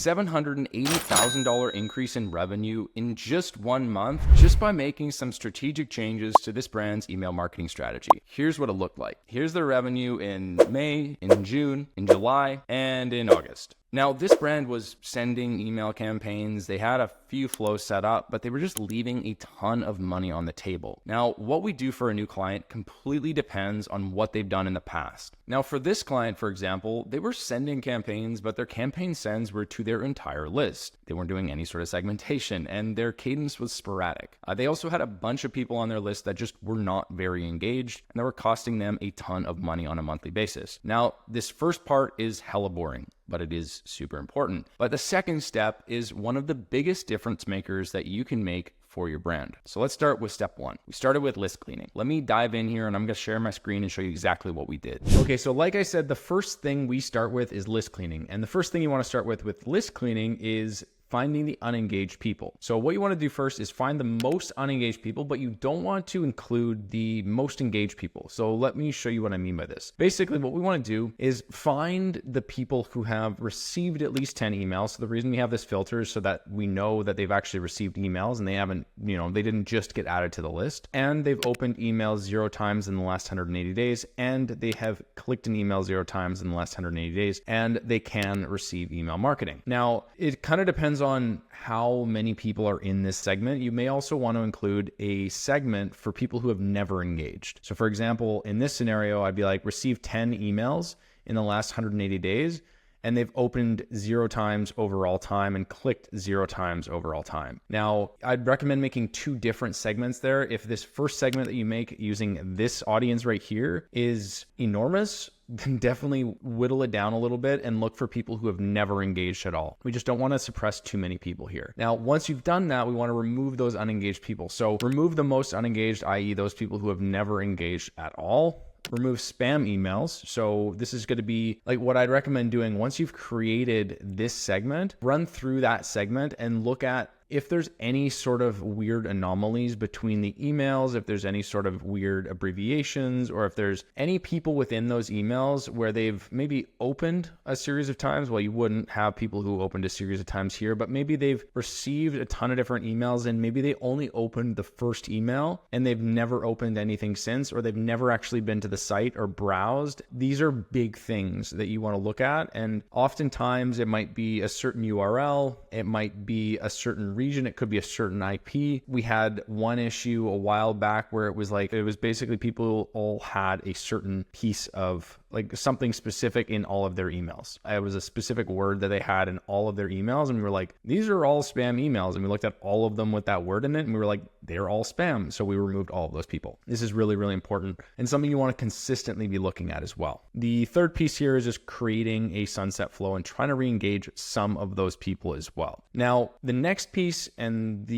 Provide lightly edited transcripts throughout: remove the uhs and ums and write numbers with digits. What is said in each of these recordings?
$780,000 increase in revenue in just 1 month just by making some strategic changes to this brand's email marketing strategy. Here's what it looked like. Here's their revenue in May, in June, in July, and in August. Now, this brand was sending email campaigns. They had a few flows set up, but they were just leaving a ton of money on the table. Now, what we do for a new client completely depends on what they've done in the past. Now, for this client, for example, they were sending campaigns, but their campaign sends were to their entire list. They weren't doing any sort of segmentation, and their cadence was sporadic. They also had a bunch of people on their list that just were not very engaged, and that were costing them a ton of money on a monthly basis. Now, this first part is hella boring, but it is super important. But the second step is one of the biggest difference makers that you can make for your brand. So let's start with step 1. We started with list cleaning. Let me dive in here and I'm going to share my screen and show you exactly what we did. Okay, so like I said, the first thing we start with is list cleaning. And the first thing you want to start with list cleaning is finding the unengaged people. So what you want to do first is find the most unengaged people, but you don't want to include the most engaged people. So let me show you what I mean by this. Basically, what we want to do is find the people who have received at least 10 emails. So the reason we have this filter is so that we know that they've actually received emails and they haven't, they didn't just get added to the list. And they've opened emails 0 times in the last 180 days. And they have clicked an email 0 times in the last 180 days. And they can receive email marketing. Now, it kind of depends on how many people are in this segment. You may also want to include a segment for people who have never engaged. So for example, in this scenario, I'd be like, receive 10 emails in the last 180 days, and they've opened 0 times overall time and clicked 0 times overall time. Now, I'd recommend making 2 different segments there. If this first segment that you make using this audience right here is enormous, then definitely whittle it down a little bit and look for people who have never engaged at all. We just don't want to suppress too many people here. Now, once you've done that, we want to remove those unengaged people. So remove the most unengaged, i.e. those people who have never engaged at all. Remove spam emails. So this is going to be like what I'd recommend doing once you've created this segment, run through that segment and look at if there's any sort of weird anomalies between the emails, if there's any sort of weird abbreviations, or if there's any people within those emails where they've maybe opened a series of times. Well, you wouldn't have people who opened a series of times here, but maybe they've received a ton of different emails and maybe they only opened the first email and they've never opened anything since, or they've never actually been to the site or browsed. These are big things that you want to look at. And oftentimes it might be a certain URL, it might be a certain region, it could be a certain IP. We had one issue a while back where it was basically people all had a certain piece of like something specific in all of their emails. It was a specific word that they had in all of their emails. And we were like, these are all spam emails. And we looked at all of them with that word in it. And we were like, they're all spam. So we removed all of those people. This is really, really important and something you want to consistently be looking at as well. The third piece here is just creating a sunset flow and trying to re-engage some of those people as well. Now, the next piece and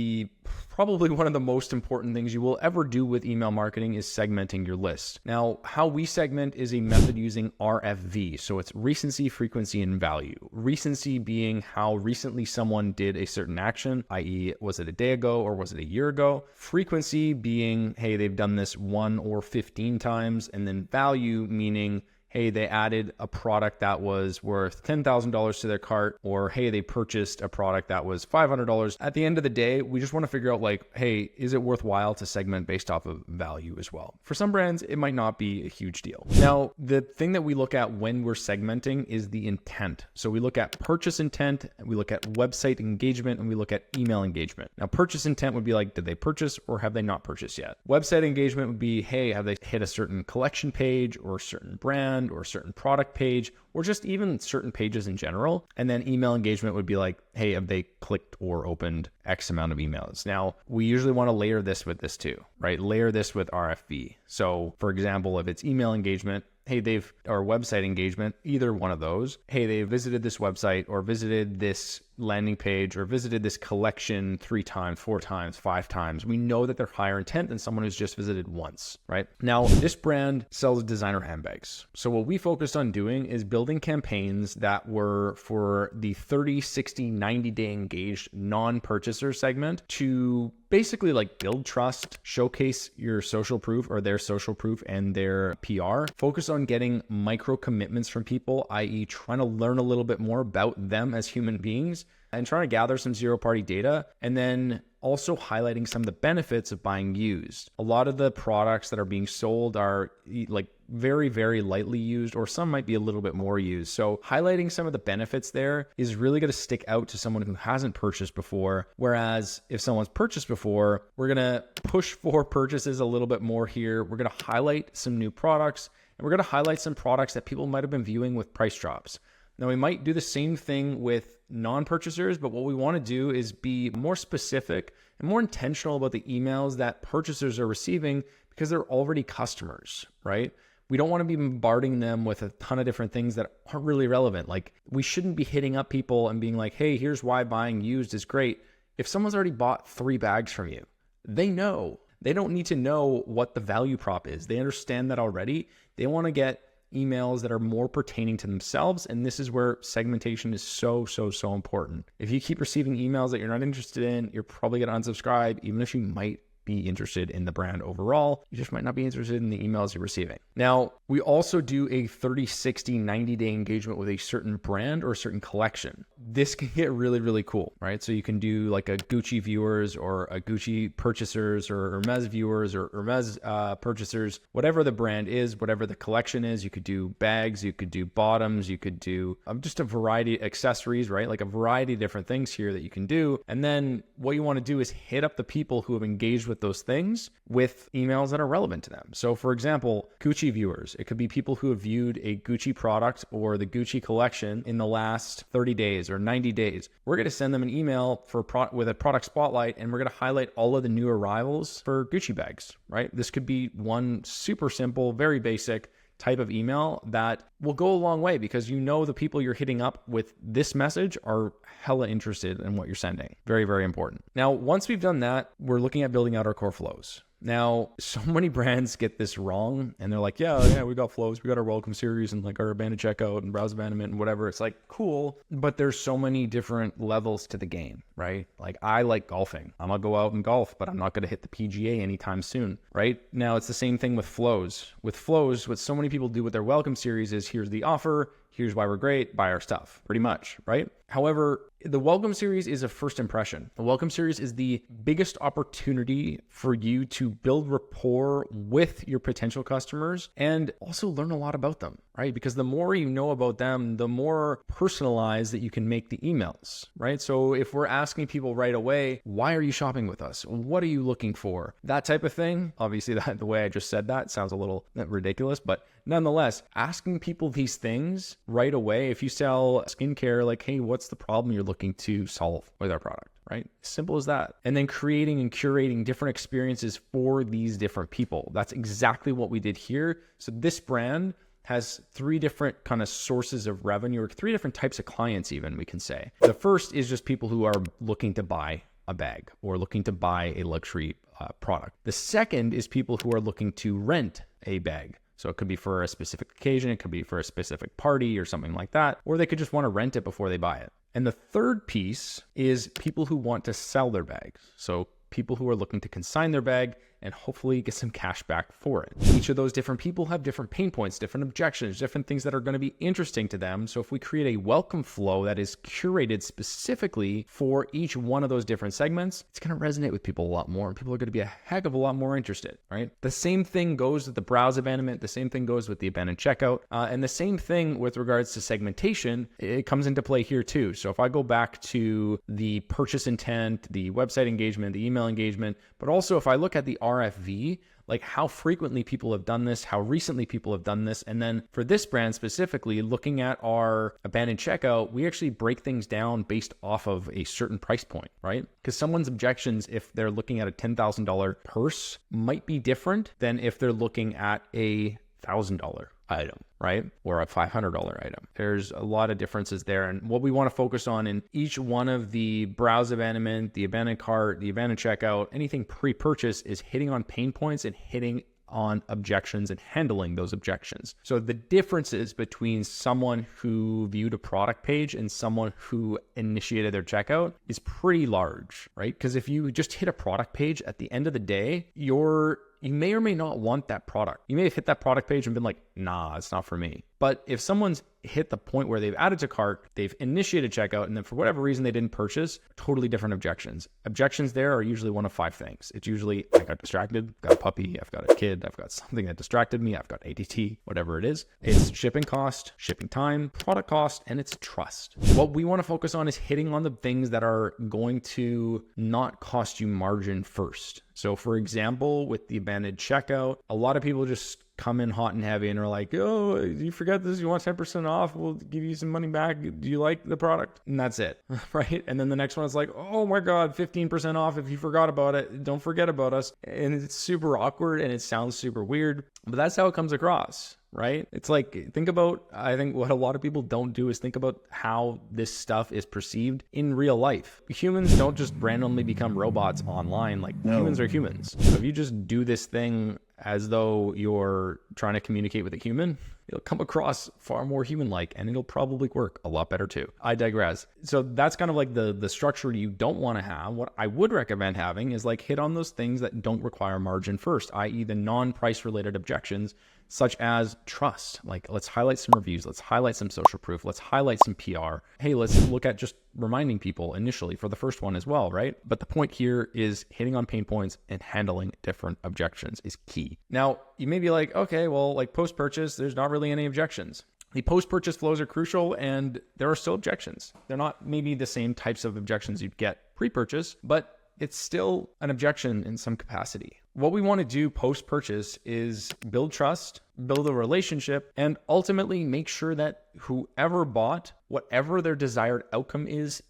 probably one of the most important things you will ever do with email marketing is segmenting your list. Now, how we segment is a method using RFV. So it's recency, frequency, and value. Recency being how recently someone did a certain action, i.e. was it a day ago or was it a year ago? Frequency being, hey, they've done this 1 or 15 times. And then value meaning, hey, they added a product that was worth $10,000 to their cart, or hey, they purchased a product that was $500. At the end of the day, we just want to figure out like, hey, is it worthwhile to segment based off of value as well? For some brands, it might not be a huge deal. Now, the thing that we look at when we're segmenting is the intent. So we look at purchase intent, we look at website engagement, and we look at email engagement. Now, purchase intent would be like, did they purchase or have they not purchased yet? Website engagement would be, hey, have they hit a certain collection page or a certain brand or a certain product page, or just even certain pages in general. And then email engagement would be like, hey, have they clicked or opened X amount of emails? Now, we usually want to layer this with this too, right? Layer this with RFV. So for example, if it's email engagement, hey, or website engagement, either one of those, hey, they visited this website or visited this landing page or visited this collection 3 times, 4 times, 5 times. We know that they're higher intent than someone who's just visited once, right? Now, this brand sells designer handbags. So what we focused on doing is building campaigns that were for the 30, 60, 90-day engaged non-purchaser segment to basically build trust, showcase your social proof or their social proof and their PR, focus on on getting micro commitments from people, i.e. trying to learn a little bit more about them as human beings and trying to gather some zero-party data, and then also highlighting some of the benefits of buying used. A lot of the products that are being sold are like very, very lightly used, or some might be a little bit more used. So highlighting some of the benefits there is really going to stick out to someone who hasn't purchased before. Whereas if someone's purchased before, we're going to push for purchases a little bit more here. We're going to highlight some new products, and we're going to highlight some products that people might have been viewing with price drops. Now, we might do the same thing with non-purchasers, but what we want to do is be more specific and more intentional about the emails that purchasers are receiving because they're already customers, right? We don't want to be bombarding them with a ton of different things that aren't really relevant. Like, we shouldn't be hitting up people and being like, hey, here's why buying used is great. If someone's already bought 3 bags from you, they know. They don't need to know what the value prop is. They understand that already. They want to get emails that are more pertaining to themselves. And this is where segmentation is so important. If you keep receiving emails that you're not interested in, you're probably going to unsubscribe, even if you might be interested in the brand overall. You just might not be interested in the emails you're receiving. Now, we also do a 30, 60, 90-day engagement with a certain brand or a certain collection. This can get really, really cool, right? So you can do like a Gucci viewers or a Gucci purchasers or Hermes viewers or Hermes purchasers, whatever the brand is, whatever the collection is. You could do bags, you could do bottoms, you could do just a variety of accessories, right? Like a variety of different things here that you can do. And then what you want to do is hit up the people who have engaged with those things with emails that are relevant to them. So for example, Gucci viewers, it could be people who have viewed a Gucci product or the Gucci collection in the last 30 days or 90 days. We're going to send them an email with a product spotlight, and we're going to highlight all of the new arrivals for Gucci bags, right? This could be one super simple, very basic type of email that will go a long way because you know the people you're hitting up with this message are hella interested in what you're sending. Very, very important. Now, once we've done that, we're looking at building out our core flows. Now, so many brands get this wrong and they're like, yeah, we got flows. We got our welcome series and like our abandoned checkout and browse abandonment and whatever. It's like, cool. But there's so many different levels to the game, right? Like, I like golfing. I'm going to go out and golf, but I'm not going to hit the PGA anytime soon, right? Now, it's the same thing with flows. With flows, what so many people do with their welcome series is here's the offer. Here's why we're great, buy our stuff, pretty much, right? However, the welcome series is a first impression. The welcome series is the biggest opportunity for you to build rapport with your potential customers and also learn a lot about them, right? Because the more you know about them, the more personalized that you can make the emails, right? So if we're asking people right away, why are you shopping with us? What are you looking for? That type of thing. Obviously, the way I just said that sounds a little ridiculous, but nonetheless, asking people these things right away, if you sell skincare, like, hey, what's the problem you're looking to solve with our product, right? Simple as that. And then creating and curating different experiences for these different people. That's exactly what we did here. So this brand has 3 different kind of sources of revenue, or 3 different types of clients even, we can say. The first is just people who are looking to buy a bag or looking to buy a luxury product. The second is people who are looking to rent a bag. So it could be for a specific occasion, it could be for a specific party or something like that, or they could just want to rent it before they buy it. And the third piece is people who want to sell their bags. So people who are looking to consign their bag and hopefully get some cash back for it. Each of those different people have different pain points, different objections, different things that are going to be interesting to them. So if we create a welcome flow that is curated specifically for each one of those different segments, it's going to resonate with people a lot more, and people are going to be a heck of a lot more interested, right? The same thing goes with the browse abandonment. The same thing goes with the abandoned checkout. And the same thing with regards to segmentation, it comes into play here too. So if I go back to the purchase intent, the website engagement, the email engagement, but also if I look at the RFV, like how frequently people have done this, how recently people have done this. And then for this brand specifically, looking at our abandoned checkout, we actually break things down based off of a certain price point, right? Because someone's objections, if they're looking at a $10,000 purse, might be different than if they're looking at a $1,000 item, right? Or a $500 item. There's a lot of differences there. And what we want to focus on in each one of the browse abandonment, the abandoned cart, the abandoned checkout, anything pre-purchase is hitting on pain points and hitting on objections and handling those objections. So the differences between someone who viewed a product page and someone who initiated their checkout is pretty large, right? Because if you just hit a product page, at the end of the day, you're you may or may not want that product. You may have hit that product page and been like, nah, it's not for me. But if someone's hit the point where they've added to cart, they've initiated checkout, and then for whatever reason they didn't purchase, totally different objections. Objections there are usually one of 5 things. It's usually, I got distracted, I've got a puppy, I've got a kid, I've got something that distracted me, I've got ADT, whatever it is. It's shipping cost, shipping time, product cost, and it's trust. What we want to focus on is hitting on the things that are going to not cost you margin first. So for example, with the abandoned checkout, a lot of people just come in hot and heavy and are like, oh, you forgot this, you want 10% off, we'll give you some money back, do you like the product? And that's it, right? And then the next one is like, oh my God, 15% off if you forgot about it, don't forget about us. And it's super awkward and it sounds super weird, but that's how it comes across, right? It's like, think about, I think what a lot of people don't do is think about how this stuff is perceived in real life. Humans don't just randomly become robots online. Like, humans are humans. So if you just do this thing as though you're trying to communicate with a human, it'll come across far more human-like, and it'll probably work a lot better too. I digress. So that's kind of like the structure you don't want to have. What I would recommend having is like hit on those things that don't require margin first, i.e. the non-price related objections, such as trust. Like, let's highlight some reviews, let's highlight some social proof, let's highlight some PR. Hey, let's look at just reminding people initially for the first one as well, right? But the point here is hitting on pain points and handling different objections is key. Now, you may be like, okay, well, like post-purchase, there's not really any objections. The post-purchase flows are crucial, and there are still objections. They're not maybe the same types of objections you'd get pre-purchase, but it's still an objection in some capacity. What we want to do post-purchase is build trust, build a relationship, and ultimately make sure that whoever bought, whatever their desired outcome is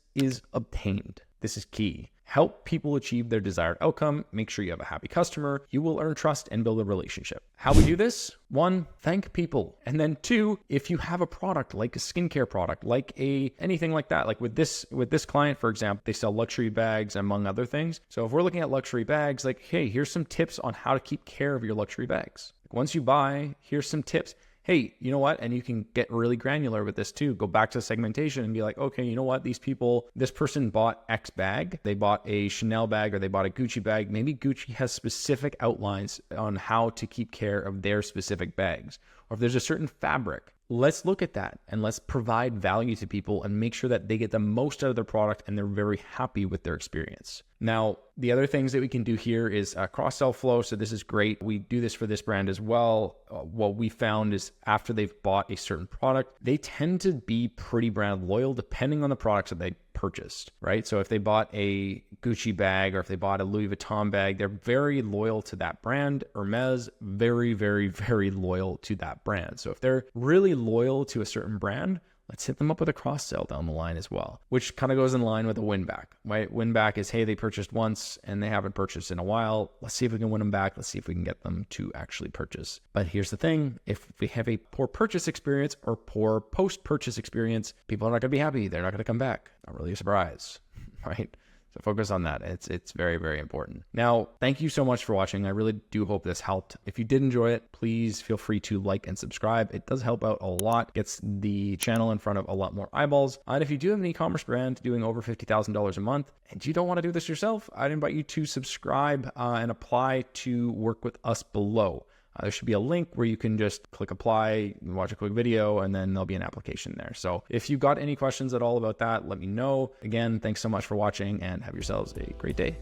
obtained. This is key. Help people achieve their desired outcome. Make sure you have a happy customer. You will earn trust and build a relationship. How we do this? 1, thank people. And then 2, if you have a product like a skincare product, like anything like that, like with this client, for example, they sell luxury bags among other things. So if we're looking at luxury bags, like, hey, here's some tips on how to keep care of your luxury bags. Once you buy, here's some tips. Hey, you know what? And you can get really granular with this too. Go back to segmentation and be like, okay, you know what? This person bought X bag. They bought a Chanel bag or they bought a Gucci bag. Maybe Gucci has specific outlines on how to keep care of their specific bags. Or if there's a certain fabric, let's look at that and let's provide value to people and make sure that they get the most out of their product and they're very happy with their experience. Now, the other things that we can do here is cross-sell flow. So this is great. We do this for this brand as well. What we found is after they've bought a certain product, they tend to be pretty brand loyal depending on the products that they purchased, right? So if they bought a Gucci bag or if they bought a Louis Vuitton bag, they're very loyal to that brand. Hermes, very, very, very loyal to that brand. So if they're really loyal to a certain brand, let's hit them up with a cross sell down the line as well, which kind of goes in line with a win back, right? Win back is, hey, they purchased once and they haven't purchased in a while. Let's see if we can win them back. Let's see if we can get them to actually purchase. But here's the thing. If we have a poor purchase experience or poor post-purchase experience, people are not going to be happy. They're not going to come back. Not really a surprise, right? So focus on that. It's very, very important. Now, thank you so much for watching. I really do hope this helped. If you did enjoy it, please feel free to like and subscribe. It does help out a lot, gets the channel in front of a lot more eyeballs. And if you do have an e-commerce brand doing over $50,000 a month and you don't want to do this yourself, I'd invite you to subscribe and apply to work with us below. There should be a link where you can just click apply, watch a quick video, and then there'll be an application there. So if you've got any questions at all about that, let me know. Again, thanks so much for watching and have yourselves a great day.